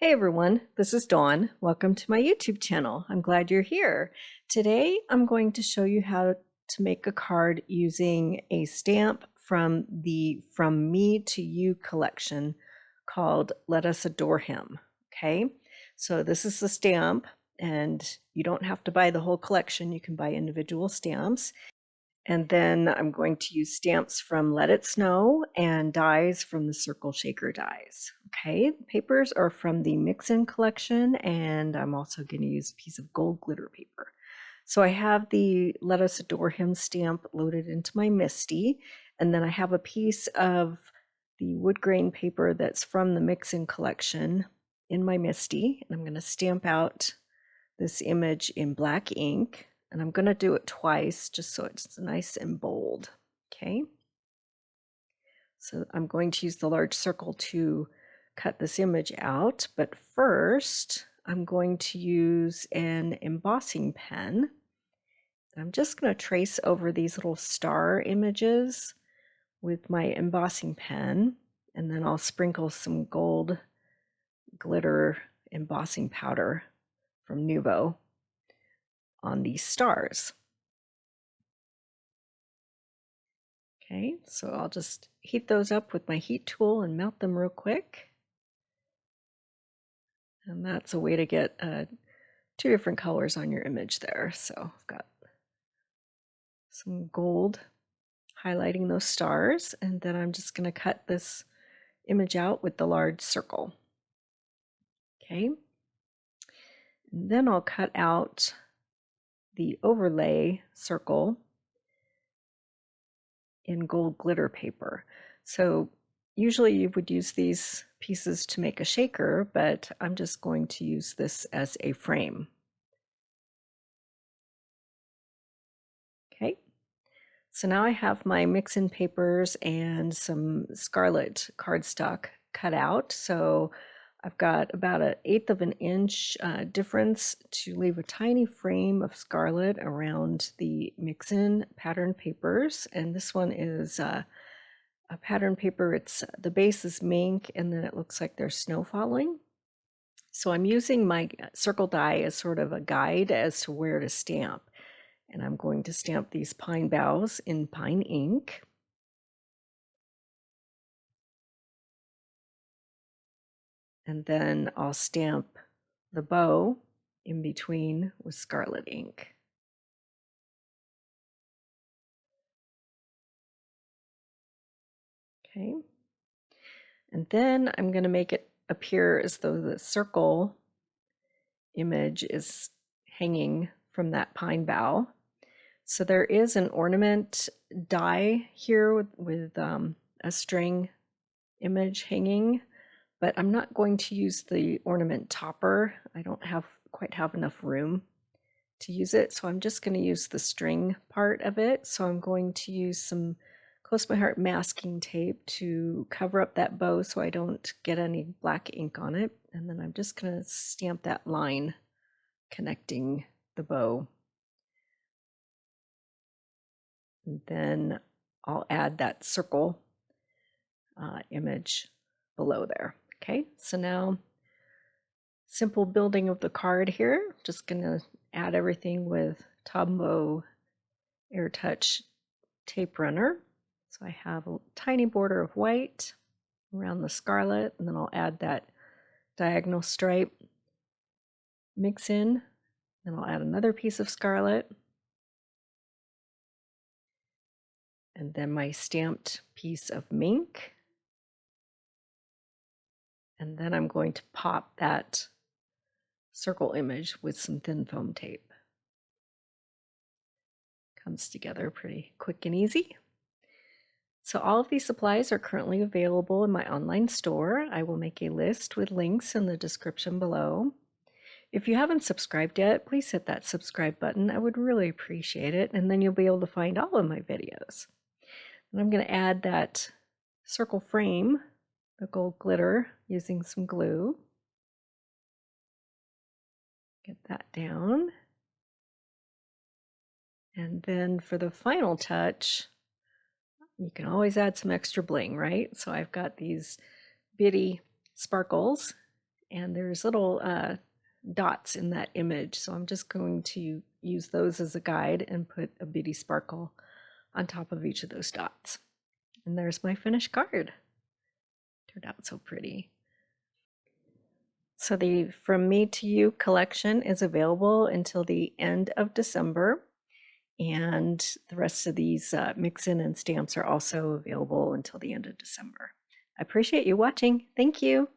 Hey everyone, this is Dawn. Welcome to my YouTube channel. I'm glad you're here. Today I'm going to show you how to make a card using a stamp from the From Me to You collection called Let Us Adore Him. Okay, so this is the stamp and you don't have to buy the whole collection. You can buy individual stamps. And then I'm going to use stamps from Let It Snow and dies from the Circle Shaker dies. Okay, the papers are from the Mixin collection, and I'm also going to use a piece of gold glitter paper. So I have the Let Us Adore Him stamp loaded into my MISTI, and then I have a piece of the wood grain paper that's from the Mixin collection in my MISTI, and I'm going to stamp out this image in black ink. And I'm going to do it twice just so it's nice and bold. Okay. So I'm going to use the large circle to cut this image out. But first, I'm going to use an embossing pen. I'm just going to trace over these little star images with my embossing pen. And then I'll sprinkle some gold glitter embossing powder from Nuvo on these stars. Okay, so I'll just heat those up with my heat tool and melt them real quick. And that's a way to get two different colors on your image there. So I've got some gold highlighting those stars, and then I'm just going to cut this image out with the large circle. Okay, and then I'll cut out the overlay circle in gold glitter paper. So usually you would use these pieces to make a shaker, but I'm just going to use this as a frame. Okay, so now I have my mix-in papers and some scarlet cardstock cut out. So I've got about 1/8 of an inch difference to leave a tiny frame of scarlet around the mix-in pattern papers. And this one is a pattern paper. It's the base is mink, and then it looks like there's snow falling. So I'm using my circle die as sort of a guide as to where to stamp. And I'm going to stamp these pine boughs in pine ink. And then I'll stamp the bow in between with scarlet ink. Okay. And then I'm going to make it appear as though the circle image is hanging from that pine bough. So there is an ornament die here with a string image hanging, but I'm not going to use the ornament topper. I don't quite have enough room to use it, so I'm just going to use the string part of it. So I'm going to use some Close to My Heart masking tape to cover up that bow so I don't get any black ink on it. And then I'm just going to stamp that line connecting the bow. And then I'll add that circle image below there. Okay, so now simple building of the card here. Just going to add everything with Tombow Air Touch tape runner. So I have a tiny border of white around the scarlet, and then I'll add that diagonal stripe mix in. Then I'll add another piece of scarlet. And then my stamped piece of mink. And then I'm going to pop that circle image with some thin foam tape. Comes together pretty quick and easy. So all of these supplies are currently available in my online store. I will make a list with links in the description below. If you haven't subscribed yet, please hit that subscribe button. I would really appreciate it, and then you'll be able to find all of my videos. And I'm going to add that circle frame, the gold glitter, using some glue. Get that down. And then for the final touch, you can always add some extra bling, right? So I've got these bitty sparkles And there's little dots in that image. So I'm just going to use those as a guide and put a bitty sparkle on top of each of those dots. And there's my finished card. Turned out so pretty. So the From Me to You collection is available until the end of December. And the rest of these mix-in and stamps are also available until the end of December. I appreciate you watching. Thank you.